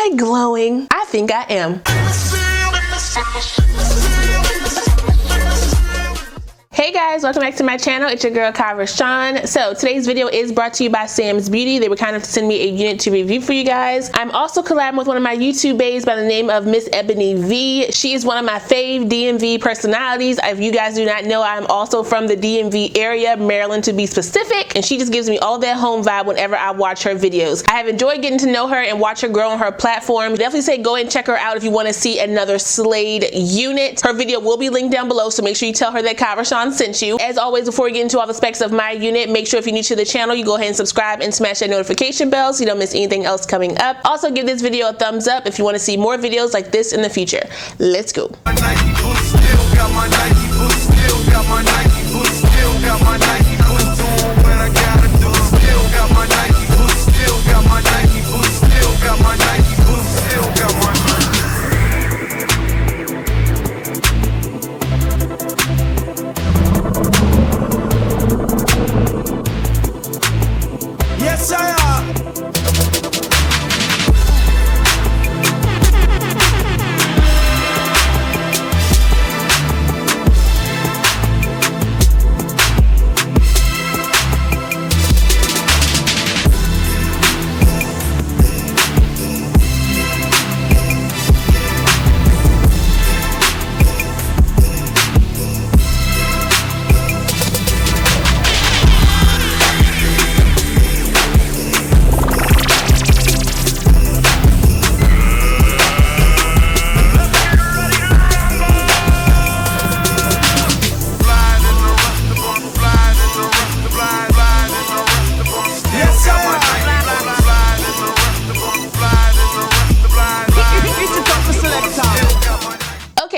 I glowing? I think I am. Hey guys, welcome back to my channel. It's your girl Sean. So today's video is brought to you by Samsbeauty. They were kind enough to send me a unit to review for you guys. I'm also collabing with one of my YouTube babes by the name of Miss EbonyVee. She is one of my fave DMV personalities. If you guys do not know, I'm also from the DMV area, Maryland to be specific, and she just gives me all that home vibe whenever I watch her videos. I have enjoyed getting to know her and watch her grow on her platform. Definitely say go and check her out if you want to see another Slade unit. Her video will be linked down below, so make sure you tell her that Sean sent you. As always, before we get into all the specs of my unit, make sure if you're new to the channel, you go ahead and subscribe and smash that notification bell so you don't miss anything else coming up. Also, give this video a thumbs up if you want to see more videos like this in the future. Let's go.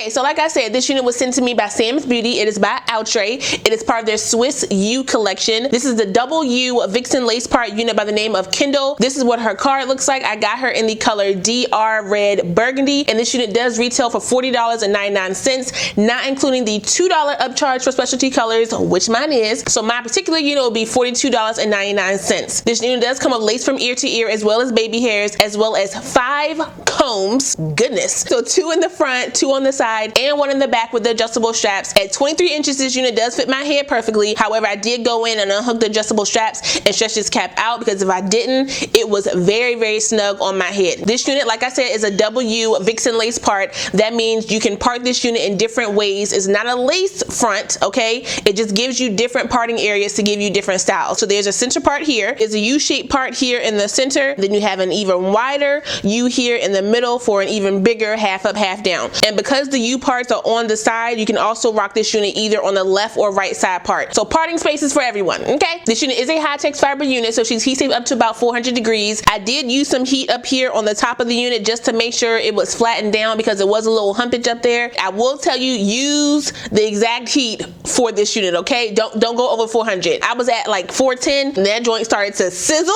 So like I said, this unit was sent to me by Samsbeauty. It is by Outre. It is part of their Swiss U collection. This is the double U Vixen lace part unit by the name of Kendall. This is what her card looks like. I got her in the color DR Red Burgundy, and this unit does retail for $40.99, not including the $2 upcharge for specialty colors, which mine is. So my particular unit will be $42.99. This unit does come with lace from ear to ear, as well as baby hairs, as well as 5 combs. Goodness. So 2 in the front, 2 on the side, and 1 in the back with the adjustable straps. At 23 inches, this unit does fit my head perfectly. However, I did go in and unhook the adjustable straps and stretch this cap out, because if I didn't, it was very, very snug on my head. This unit, like I said, is a W Vixen lace part. That means you can part this unit in different ways. It's not a lace front, okay? It just gives you different parting areas to give you different styles. So there's a center part here. It's a U-shaped part here in the center. Then you have an even wider U here in the middle for an even bigger half up, half down. And because the U parts are on the side, you can also rock this unit either on the left or right side part. So parting spaces for everyone, okay? This unit is a high-tex fiber unit, so she's heat safe up to about 400 degrees. I did use some heat up here on the top of the unit just to make sure it was flattened down, because it was a little humpage up there. I will tell you, use the exact heat for this unit, okay? Don't go over 400. I was at like 410 and that joint started to sizzle.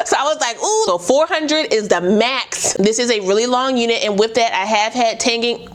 So I was like, ooh. So 400 is the max. This is a really long unit, and with that, I have had tanging.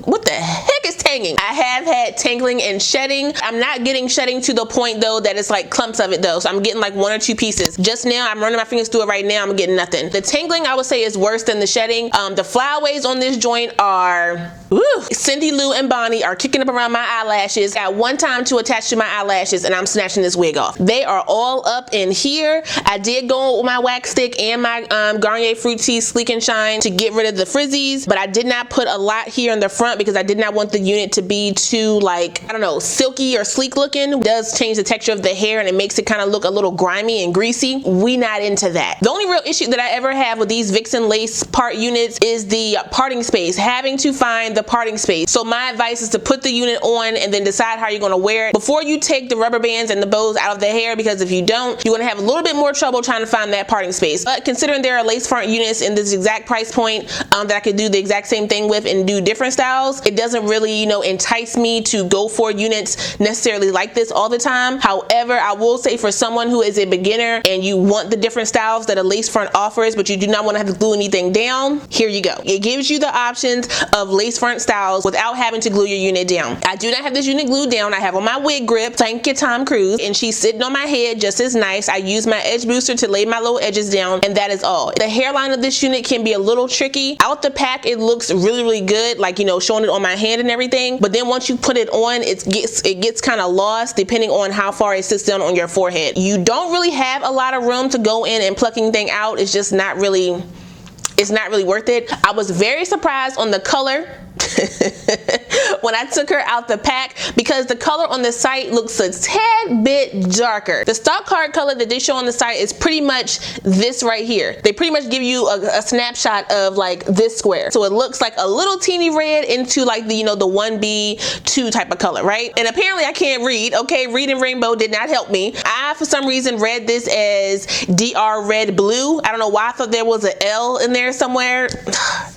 What the heck is tanging? I have had tangling and shedding. I'm not getting shedding to the point though that it's like clumps of it though. So I'm getting like 1 or 2 pieces. Just now, I'm running my fingers through it right now. I'm getting nothing. The tangling, I would say, is worse than the shedding. The flyaways on this joint are, woo. Cindy Lou and Bonnie are kicking up around my eyelashes. Got one time to attach to my eyelashes, and I'm snatching this wig off. They are all up in here. I did go with my wax stick and my Garnier Fructis Sleek and Shine to get rid of the frizzies, but I did not put a lot here in the front because I did not want the unit to be too, like, I don't know, silky or sleek looking. It does change the texture of the hair, and it makes it kind of look a little grimy and greasy. We not into that. The only real issue that I ever have with these Vixen lace part units is the parting space, having to find the parting space. So my advice is to put the unit on and then decide how you're going to wear it before you take the rubber bands and the bows out of the hair, because if you don't, you're going to have a little bit more trouble trying to find that parting space. But considering there are lace front units in this exact price point that I could do the exact same thing with and do different styles, it doesn't really, know, entice me to go for units necessarily like this all the time. However, I will say for someone who is a beginner and you want the different styles that a lace front offers, but you do not want to have to glue anything down, here you go. It gives you the options of lace front styles without having to glue your unit down. I do not have this unit glued down. I have on my wig grip, thank you Tom Cruise, and she's sitting on my head just as nice. I use my edge booster to lay my low edges down, and that is all. The hairline of this unit can be a little tricky. Out the pack, it looks really good, like, you know, showing it on my hand and everything, but then once you put it on, it gets kind of lost depending on how far it sits down on your forehead. You don't really have a lot of room to go in and pluck anything out. It's just not really, it's not really worth it. I was very surprised on the color when I took her out the pack, because the color on the site looks a tad bit darker. The stock card color that they show on the site is pretty much this right here. They pretty much give you a snapshot of like this square. So it looks like a little teeny red into like the, you know, the 1B2 type of color, right? And apparently I can't read, okay? Reading rainbow did not help me. I, for some reason, read this as DR red blue. I don't know why I thought there was an L in there somewhere.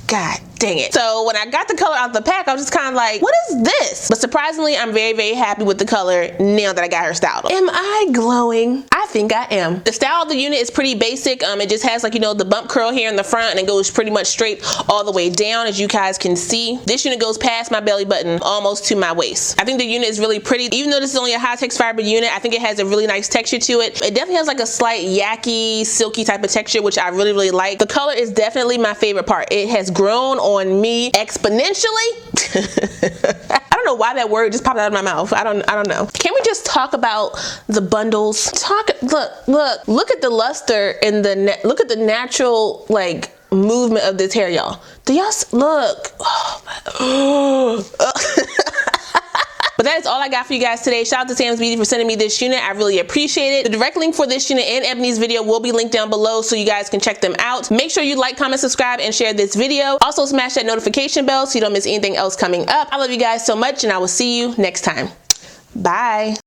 God dang it. So when I got the color out the pack, I was just kind of like, what is this? But surprisingly, I'm very happy with the color now that I got her styled. Am I glowing? I think I am. The style of the unit is pretty basic. It just has, like, you know, the bump curl here in the front, and it goes pretty much straight all the way down, as you guys can see. This unit goes past my belly button almost to my waist. I think the unit is really pretty. Even though this is only a high text fiber unit, I think it has a really nice texture to it. It definitely has like a slight yucky, silky type of texture, which I really like. The color is definitely my favorite part. It has grown on me exponentially. I don't know why that word just popped out of my mouth. I don't know. Can we just talk about the bundles? Look at the luster and look at the natural, like, movement of this hair, y'all. Do y'all look? But that is all I got for you guys today. Shout out to Samsbeauty for sending me this unit. I really appreciate it. The direct link for this unit and Ebony's video will be linked down below, so you guys can check them out. Make sure you like, comment, subscribe, and share this video. Also smash that notification bell so you don't miss anything else coming up. I love you guys so much, and I will see you next time. Bye.